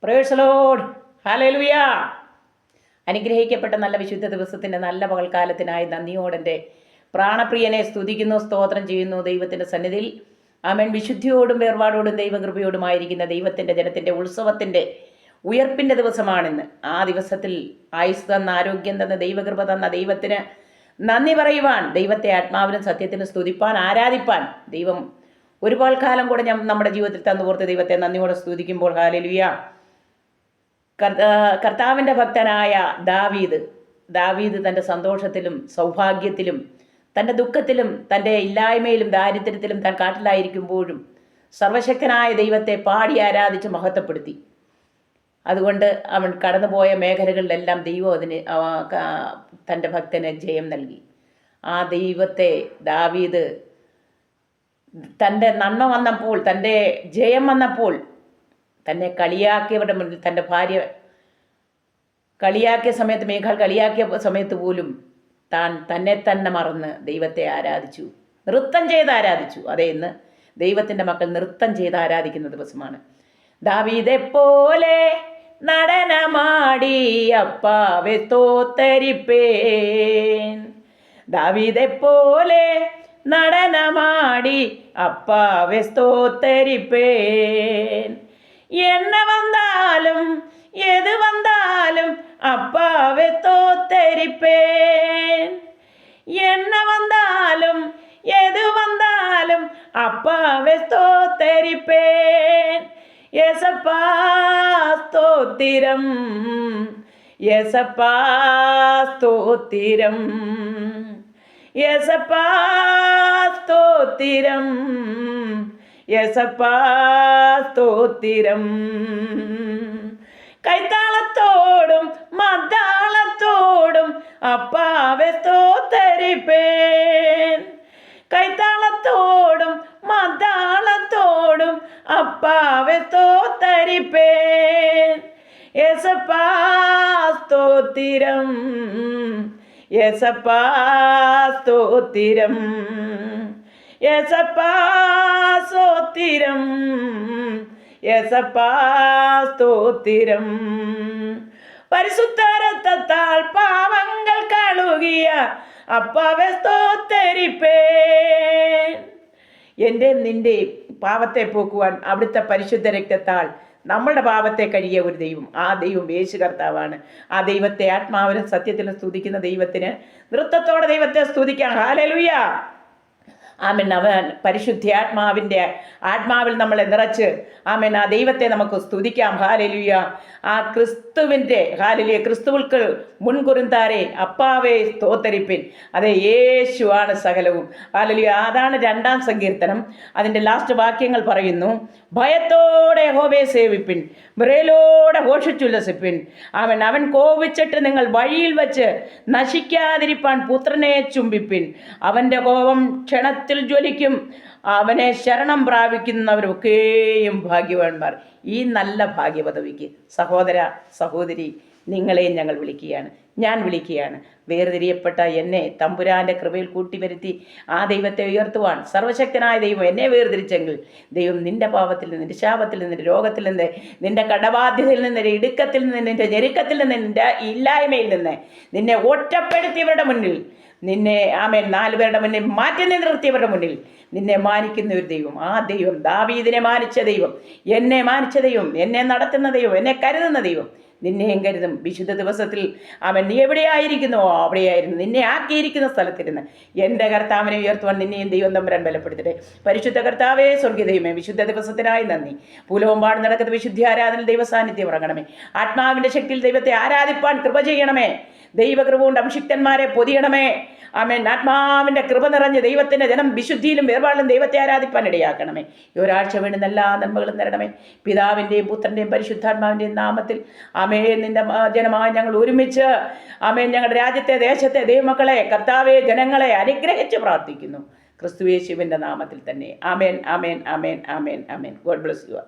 Praise the Lord. Hallelujah. അനുഗ്രഹിക്കപ്പെട്ട നല്ല വിശുദ്ധ ദിവസത്തിൻ്റെ നല്ല പകൽക്കാലത്തിനായി നന്ദിയോടെ പ്രാണപ്രിയനെ സ്തുതിക്കുന്നു, സ്തോത്രം ചെയ്യുന്നു. ദൈവത്തിൻ്റെ സന്നിധിയിൽ ആമേൻ. വിശുദ്ധിയോടും വേർപാടോടും ദൈവകൃപയോടുമായിരിക്കുന്ന ദൈവത്തിൻ്റെ ജനത്തിൻ്റെ ഉത്സവത്തിൻ്റെ ഉയർപ്പിൻ്റെ ദിവസമാണിന്ന്. ആ ദിവസത്തിൽ ആയുസ് തന്ന, ആരോഗ്യം തന്ന, ദൈവകൃപ തന്ന ദൈവത്തിന് നന്ദി പറയുവാൻ, ദൈവത്തെ ആത്മാവിനും സത്യത്തിനും സ്തുതിപ്പാൻ, ആരാധിപ്പാൻ ദൈവം ഒരുപാട് കാലം കൂടെ നമ്മുടെ ജീവിതത്തിൽ തന്നുപോർത്ത് ദൈവത്തെ നന്ദിയോടെ സ്തുതിക്കുമ്പോൾ ഹല്ലേലൂയ. കർത്താവിൻ്റെ ഭക്തനായ ദാവീദ് തൻ്റെ സന്തോഷത്തിലും സൗഭാഗ്യത്തിലും തൻ്റെ ദുഃഖത്തിലും തൻ്റെ ഇല്ലായ്മയിലും ദാരിദ്ര്യത്തിലും താൻ കാട്ടിലായിരിക്കുമ്പോഴും സർവശക്തനായ ദൈവത്തെ പാടി ആരാധിച്ച് മഹത്വപ്പെടുത്തി. അതുകൊണ്ട് അവൻ കടന്നുപോയ മേഖലകളിലെല്ലാം ദൈവം അതിന് തൻ്റെ ഭക്തന് ജയം നൽകി. ആ ദൈവത്തെ ദാവീദ് തൻ്റെ നന്മ വന്നപ്പോൾ, തൻ്റെ ജയം വന്നപ്പോൾ, തന്നെ കളിയാക്കിയവരുടെ മുന്നിൽ, തൻ്റെ ഭാര്യ കളിയാക്കിയ സമയത്ത്, മേഘാൾ കളിയാക്കിയ സമയത്ത് പോലും താൻ തന്നെ മറന്ന് ദൈവത്തെ ആരാധിച്ചു, നൃത്തം ചെയ്ത് ആരാധിച്ചു. അതേ, ഇന്ന് ദൈവത്തിൻ്റെ മക്കൾ നൃത്തം ചെയ്ത് ആരാധിക്കുന്ന ദിവസമാണ്. ദാവീദെപ്പോലെ നടനമാടി അപ്പാവെ സ്തോത്തരിപ്പേൻ, ദാവീദെപ്പോലെ നടനമാടി അപ്പാവെ സ്തോത്തരിപ്പേൻ, എന്ന വന്നാലും എത് വന്നാലും അപ്പാവെ സ്തോത്തരിപ്പേൻ, എന്ന വന്നാലും എത് വന്നാലും അപ്പാവെ സ്തോത്തരിപ്പേൻ. യേസപ്പാ സ്തോത്തിരം, യേസപ്പാ സ്തോത്തിരം, യേസപ്പാ സ്തോത്തിരം, യേസപ്പാ സ്തോത്തിരം. കൈത്താളത്തോടും മദ്ദാളത്തോടും അപ്പാവെ സ്തോത്തരിപ്പേൻ, കൈത്താളത്തോടും മദ്ദാളത്തോടും അപ്പാവെ സ്തോത്തരിപ്പേൻ. യേസപ്പാ സ്തോത്തിരം, യേസപ്പാ സ്തോത്തിരം, യേസപ്പാ സ്തോത്തിരം, യേസപ്പാ സ്തോത്തിരം. പരിശുദ്ധ രക്തത്താൽ പാവങ്ങൾ കഴുകിയ അപ്പാവെ സ്തോത്തരിപ്പേൻ. എൻ്റെ നിൻ്റെ പാപത്തെ പോക്കുവാൻ അവിടുത്തെ പരിശുദ്ധ രക്തത്താൽ നമ്മളുടെ പാപത്തെ കഴിയ ഒരു ദൈവം, ആ ദൈവം യേശു കർത്താവാണ്. ആ ദൈവത്തെ ആത്മാവിനും സത്യത്തിലും സ്തുതിക്കുന്ന ദൈവത്തിന് നൃത്തത്തോടെ ദൈവത്തെ സ്തുതിക്കാം. ഹല്ലേലൂയ. ആമേൻ. അവൻ പരിശുദ്ധാത്മാവിൻ്റെ ആത്മാവിൽ നമ്മളെ നിറച്ച് ആമേൻ ആ ദൈവത്തെ നമുക്ക് സ്തുതിക്കാം. ഹല്ലേലൂയ. ആ ക്രിസ്തുവിൻ്റെ ഹല്ലേലൂയ, ക്രിസ്തുവിൽക്ക് മുൻകുറിന്താരെ അപ്പാവേ സ്തോത്തരിപ്പിൻ. അതെ, യേശുവാണ് സകലവും. ഹല്ലേലൂയ. അതാണ് 2-ാം സങ്കീർത്തനം. അതിൻ്റെ ലാസ്റ്റ് വാക്യങ്ങൾ പറയുന്നു: ഭയത്തോടെ യഹോവയെ സേവിപ്പിൻ, വിറയലോടെ ഘോഷിച്ചുല്ലസിപ്പിൻ. അവൻ കോപിച്ചിട്ട് നിങ്ങൾ വഴിയിൽ വച്ച് നശിക്കാതിരിപ്പാൻ പുത്രനെ ചുംബിപ്പിൻ. അവൻ്റെ കോപം ക്ഷണത്തിൽ ജ്വലിക്കും. അവനെ ശരണം പ്രാപിക്കുന്നവരൊക്കെയും ഭാഗ്യവാന്മാർ. ഈ നല്ല ഭാഗ്യപദവിക്ക് സഹോദര സഹോദരി, നിങ്ങളെയും ഞങ്ങൾ വിളിക്കുകയാണ്, ഞാൻ വിളിക്കുകയാണ്. വേർതിരിയപ്പെട്ട എന്നെ തമ്പുരാൻ്റെ കൃപയിൽ കൂട്ടിവരുത്തി ആ ദൈവത്തെ ഉയർത്തുവാൻ സർവശക്തനായ ദൈവം എന്നെ വേർതിരിച്ചെങ്കിൽ, ദൈവം നിൻ്റെ പാപത്തിൽ നിന്ന്, നിൻ്റെ ശാപത്തിൽ നിന്ന്, നിൻ്റെ രോഗത്തിൽ നിന്ന്, നിൻ്റെ കടബാധ്യതയിൽ നിന്ന്, നിൻ്റെ ഇടുക്കത്തിൽ നിന്ന്, നിൻ്റെ ഞെരുക്കത്തിൽ നിന്ന്, നിൻ്റെ ഇല്ലായ്മയിൽ നിന്ന്, നിന്നെ ഒറ്റപ്പെടുത്തിയവരുടെ മുന്നിൽ, നിന്നെ ആമേൻ 4 പേരുടെ മുന്നിൽ മാറ്റി നിർത്തിയവരുടെ മുന്നിൽ നിന്നെ മാനിക്കുന്ന ഒരു ദൈവം, ആ ദൈവം, ദാവീദിനെ മാനിച്ച ദൈവം, എന്നെ മാനിച്ച ദൈവം, എന്നെ നടത്തുന്ന ദൈവം, എന്നെ കരുതുന്ന ദൈവം നിന്നെയും കരുതും. വിശുദ്ധ ദിവസത്തിൽ അവൻ നീ എവിടെയായിരിക്കുന്നുവോ അവിടെയായിരുന്നു, നിന്നെ ആക്കിയിരിക്കുന്ന സ്ഥലത്തിരുന്ന് എൻ്റെ കർത്താവിനെ ഉയർത്തുവാൻ നിന്നെയും ദൈവം തമ്പുരാൻ ബലപ്പെടുത്തട്ടെ. പരിശുദ്ധ കർത്താവേ, സ്വർഗ്ഗീയ ദൈവമേ, വിശുദ്ധ ദിവസത്തിനായി നന്ദി. ഭൂലോകമ്പാടും നടക്കുന്ന വിശുദ്ധി ആരാധന ദൈവ സാന്നിധ്യം ഇറങ്ങണമേ. ആത്മാവിൻ്റെ ശക്തിയിൽ ദൈവത്തെ ആരാധിപ്പാൻ കൃപ ചെയ്യണമേ. ദൈവകൃപ കൊണ്ട് അഭിഷിക്തന്മാരെ പൊതിയണമേ. ആമേൻ. ആത്മാവിൻ്റെ കൃപ നിറഞ്ഞ് ദൈവത്തിൻ്റെ ജനം വിശുദ്ധിയിലും വേർപാടിലും ദൈവത്തെ ആരാധിപ്പാൻ ഇടയാക്കണമേ. ഈ ഒരാഴ്ച വേണ്ടുന്ന എല്ലാ നന്മകളും തരണമേ. പിതാവിൻ്റെയും പുത്രൻ്റെയും പരിശുദ്ധാത്മാവിൻ്റെയും നാമത്തിൽ ആമേൻ. നിൻ്റെ ജനമായി ഞങ്ങൾ ഒരുമിച്ച് ആമേൻ ഞങ്ങളുടെ രാജ്യത്തെ, ദേശത്തെ ദൈവമക്കളെ, കർത്താവെ, ജനങ്ങളെ അനുഗ്രഹിച്ച് പ്രാർത്ഥിക്കുന്നു. ക്രിസ്തുയേശുവിൻ്റെ നാമത്തിൽ തന്നെ. ആമേൻ, ആമേൻ, ആമേൻ, ആമേൻ, ആമേൻ. God bless U.